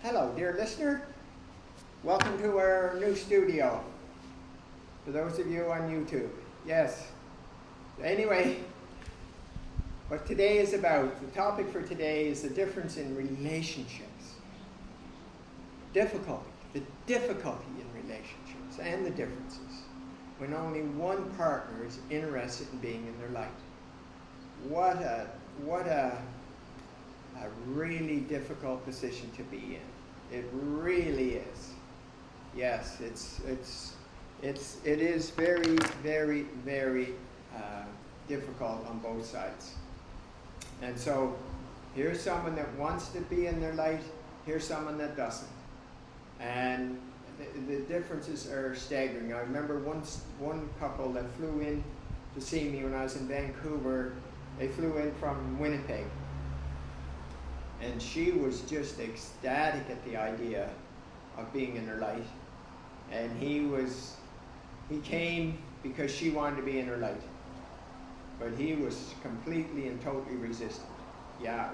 Hello, dear listener. Welcome to our new studio. For those of you on YouTube. Yes. Anyway, what today is about, the topic for today is the difference in relationships. The difficulty in relationships and the differences when only one partner is interested in being in their light. What a really difficult position to be in. It really is. Yes, it is very, very, very difficult on both sides. And so here's someone that wants to be in their light, here's someone that doesn't. And the differences are staggering. I remember one couple that flew in to see me when I was in Vancouver. They flew in from Winnipeg. And she was just ecstatic at the idea of being in her light. And he came because she wanted to be in her light. But he was completely and totally resistant. Yeah,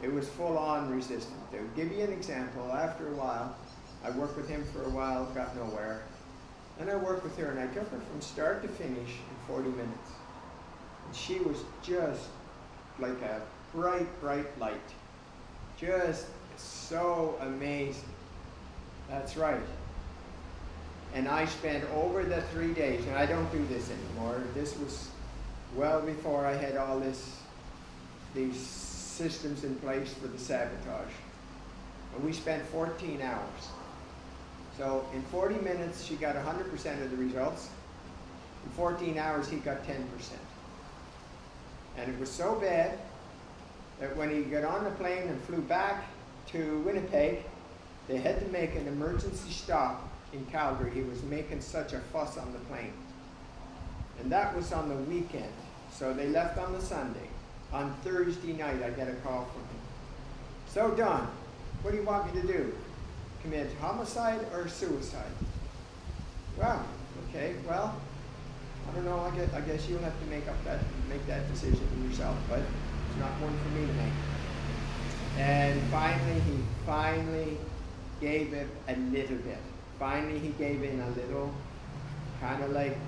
it was full-on resistant. To give you an example, after a while, I worked with him for a while, got nowhere. And I worked with her, and I took her from start to finish in 40 minutes. And she was just like a bright, bright light. Just so amazing. That's right. And I spent over the 3 days, and I don't do this anymore. This was well before I had all these systems in place for the sabotage. And we spent 14 hours. So in 40 minutes, she got 100% of the results. In 14 hours, he got 10%. And it was so bad that when he got on the plane and flew back to Winnipeg, they had to make an emergency stop in Calgary. He was making such a fuss on the plane. And that was on the weekend. So they left on the Sunday. On Thursday night, I get a call from him. So, Don, what do you want me to do? Commit homicide or suicide? Well, okay, well, I don't know, I guess you'll have to make that decision yourself, but it's not one for me to make. And he finally gave it a little bit. Finally, he gave in a little, kind of like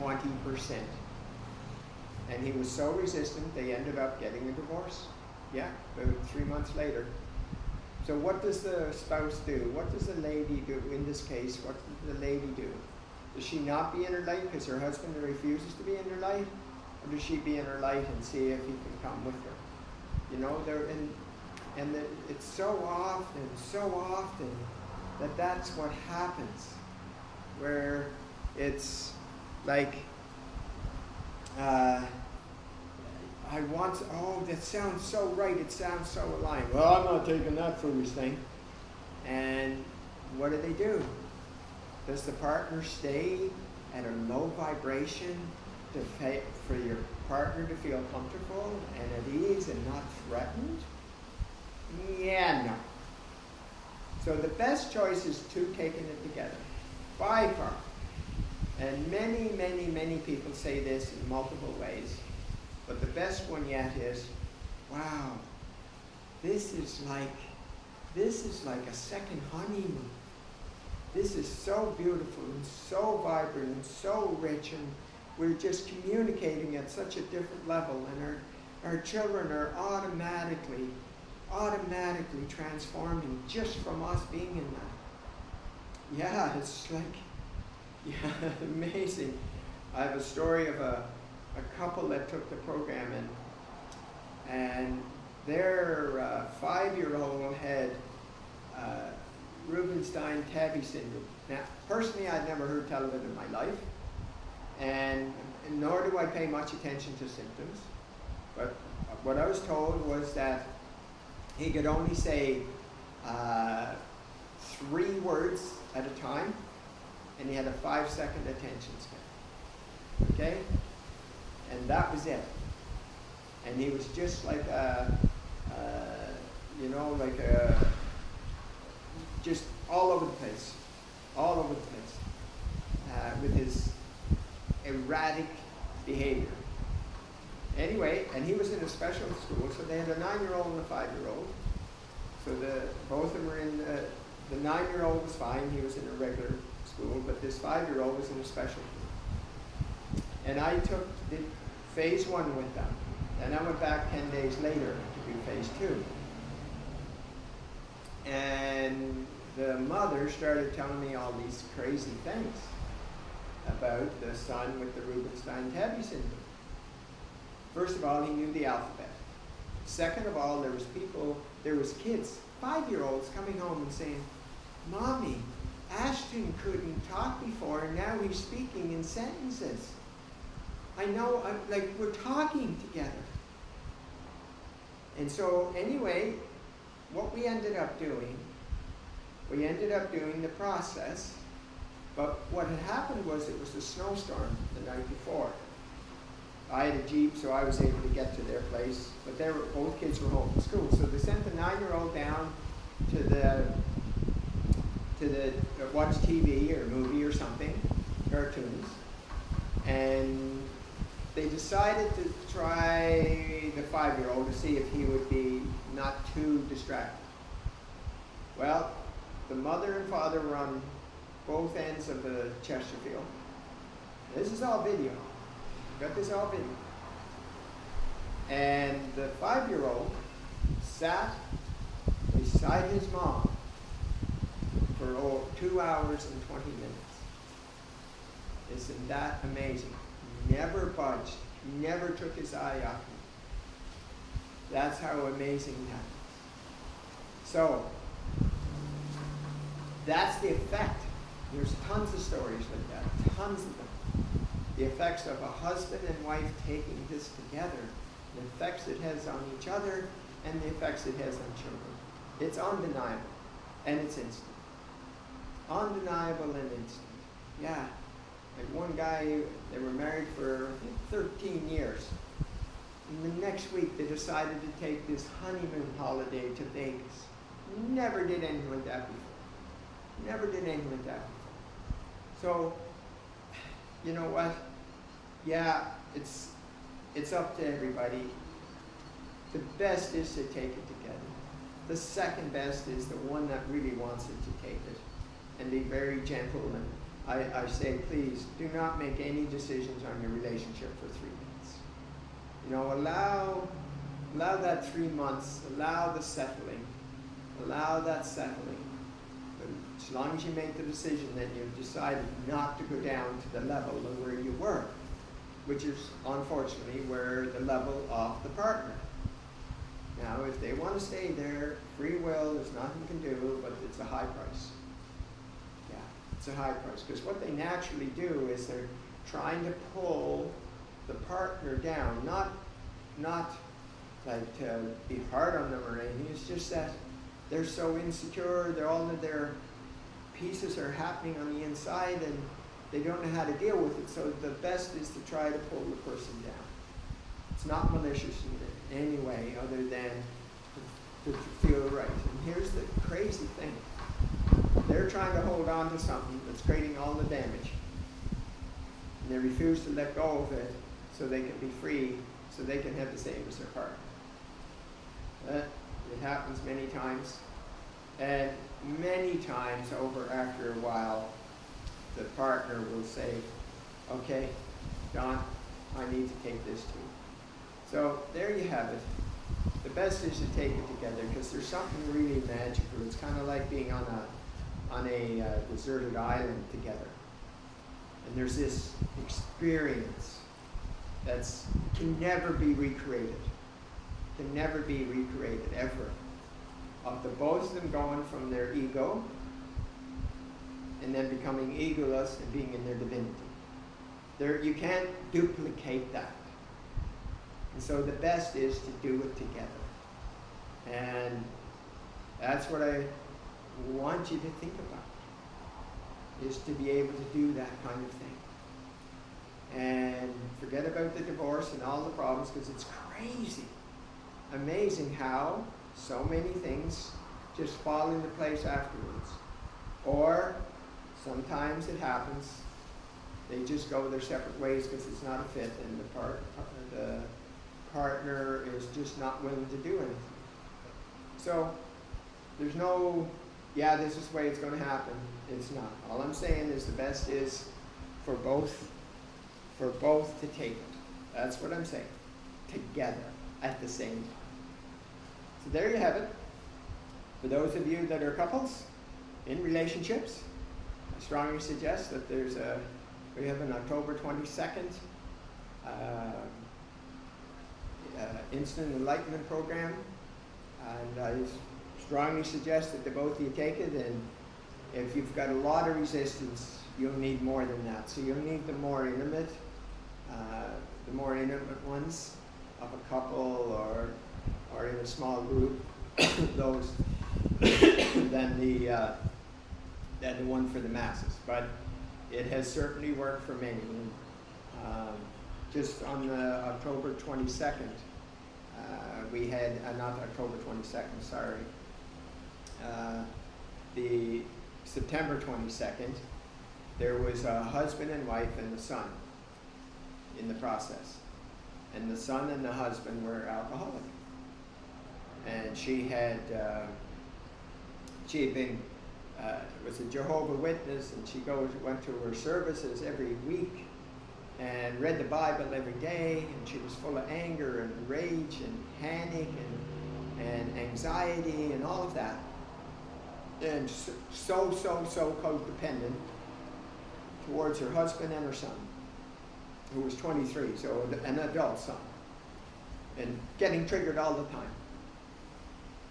20%. And he was so resistant, they ended up getting a divorce. Yeah, about 3 months later. So what does the spouse do? What does the lady do? In this case, what does the lady do? Does she not be in her light because her husband refuses to be in her light? Or does she be in her light and see if he can come with her? You know, it's so often that's what happens. Where it's like, that sounds so right, it sounds so aligned. Well, I'm not taking that foolish thing. And what do? Does the partner stay at a low vibration for your partner to feel comfortable and at ease and not threatened? Yeah, no. So the best choice is two taking it together, by far. And many, many, many people say this in multiple ways. But the best one yet is, wow, this is like a second honeymoon. This is so beautiful and so vibrant and so rich, and we're just communicating at such a different level, and our children are automatically transforming just from us being in that. Yeah, it's like, amazing. I have a story of a couple that took the program in, and their 5-year-old had Rubinstein-Tabby syndrome. Now, personally, I'd never heard tell of it in my life, and nor do I pay much attention to symptoms. But what I was told was that he could only say 3 words at a time, and he had a 5-second attention span. Okay? And that was it. And he was just like just all over the place, with his erratic behavior. Anyway, and he was in a special school, so they had a 9-year-old and a 5-year-old. So both of them were in the 9-year-old was fine, he was in a regular school, but this 5-year-old was in a special school. And I did phase 1 with them. And I went back 10 days later to do phase 2. And the mother started telling me all these crazy things about the son with the Rubinstein-Tabby syndrome. First of all, he knew the alphabet. Second of all, there was kids, 5-year-olds coming home and saying, "Mommy, Ashton couldn't talk before, and now he's speaking in sentences. I know, like, we're talking together." And so, anyway, what we ended up doing the process, but what had happened was it was a snowstorm the night before. I had a Jeep, so I was able to get to their place, but both kids were home from school. So they sent the 9-year-old down to watch TV or movie or something, cartoons, and they decided to try the 5-year-old to see if he would be not too distracted. Well, the mother and father were on both ends of the Chesterfield. This is all video. Got this all video. And the 5-year-old sat beside his mom for 2 hours and 20 minutes. Isn't that amazing? Never budged, never took his eye off me. That's how amazing that is. So, that's the effect. There's tons of stories like that, tons of them. The effects of a husband and wife taking this together, the effects it has on each other, and the effects it has on children. It's undeniable, and it's instant. Undeniable and instant. Yeah. Like one guy, they were married for, I think, 13 years. And the next week, they decided to take this honeymoon holiday to Vegas. Never did anything like that before. Never did anything like that before. So, you know what? Yeah, it's up to everybody. The best is to take it together. The second best is the one that really wants it to take it and be very gentle. And I say, please, do not make any decisions on your relationship for 3 months. You know, allow that 3 months, allow the settling, allow that settling. But as long as you make the decision that you've decided not to go down to the level of where you were, which is unfortunately where the level of the partner. Now, if they want to stay there, free will, there's nothing you can do, but it's a high price. Yeah, it's a high price. Because what they naturally do is they're trying to pull the partner down, not like to be hard on them or anything. It's just that they're so insecure, all of their pieces are happening on the inside and they don't know how to deal with it. So the best is to try to pull the person down. It's not malicious in any way other than to feel right. And here's the crazy thing. They're trying to hold on to something that's creating all the damage. And they refuse to let go of it so they can be free, so they can have the same as their partner. It happens many times. And many times over after a while, the partner will say, okay, Don, I need to take this too. So there you have it. The best is to take it together because there's something really magical. It's kind of like being on a deserted island together. And there's this experience that can never be recreated. Can never be recreated, ever. Of the both of them going from their ego and then becoming egoless and being in their divinity. You can't duplicate that. And so the best is to do it together. And that's what I want you to think about, is to be able to do that kind of thing. And forget about the divorce and all the problems, because it's crazy. Amazing how so many things just fall into place afterwards. Or sometimes it happens, they just go their separate ways because it's not a fit and the partner is just not willing to do anything. So there's no, yeah, this is the way it's going to happen. It's not. All I'm saying is the best is for both to take it. That's what I'm saying. Together at the same time. So there you have it. For those of you that are couples in relationships, I strongly suggest that we have an October 22nd Instant Enlightenment program, and I strongly suggest that the both of you take it. And if you've got a lot of resistance, you'll need more than that. So you'll need the more intimate ones of a couple or in a small group, those than the one for the masses. But it has certainly worked for many. Just on the October 22nd, we had, not October 22nd, sorry, the September 22nd, there was a husband and wife and a son in the process. And the son and the husband were alcoholic. And she had been, was a Jehovah's Witness, and she went to her services every week and read the Bible every day, and she was full of anger and rage and panic and anxiety and all of that. And so codependent towards her husband and her son, who was 23, so an adult son, and getting triggered all the time.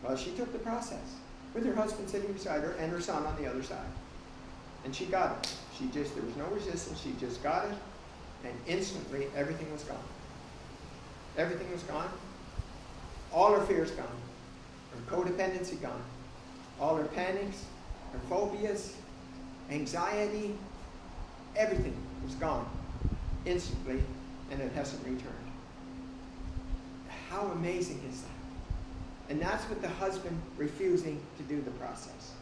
Well, she took the process with her husband sitting beside her and her son on the other side. And she got it. There was no resistance, she just got it, and instantly everything was gone. Everything was gone. All her fears gone. Her codependency gone. All her panics, her phobias, anxiety, everything was gone instantly, and it hasn't returned. How amazing is that? And that's with the husband refusing to do the process.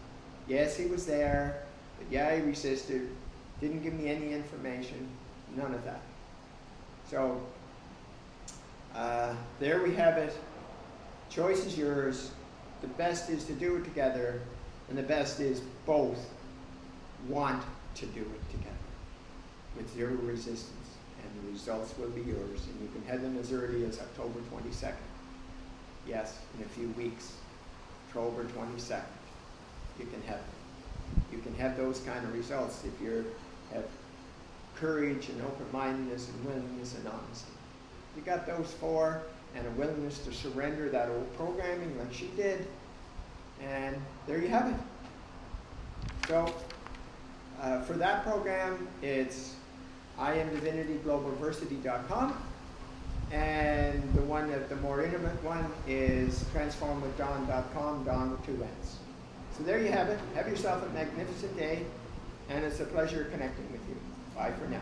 Yes, he was there, but yeah, he resisted, didn't give me any information, none of that. So, there we have it. Choice is yours. The best is to do it together, and the best is both want to do it together with zero resistance, and the results will be yours. And you can have them as early as October 22nd. Yes, in a few weeks, October 22nd, you can have them. You can have those kind of results if you have courage and open-mindedness and willingness and honesty. You got those four, and a willingness to surrender that old programming like she did, and there you have it. So, for that program, it's IamDivinityGlobalVersity.com, and the more intimate one is TransformWithDONN.com, Donn with 2 N's. So there you have it. Have yourself a magnificent day, and it's a pleasure connecting with you. Bye for now.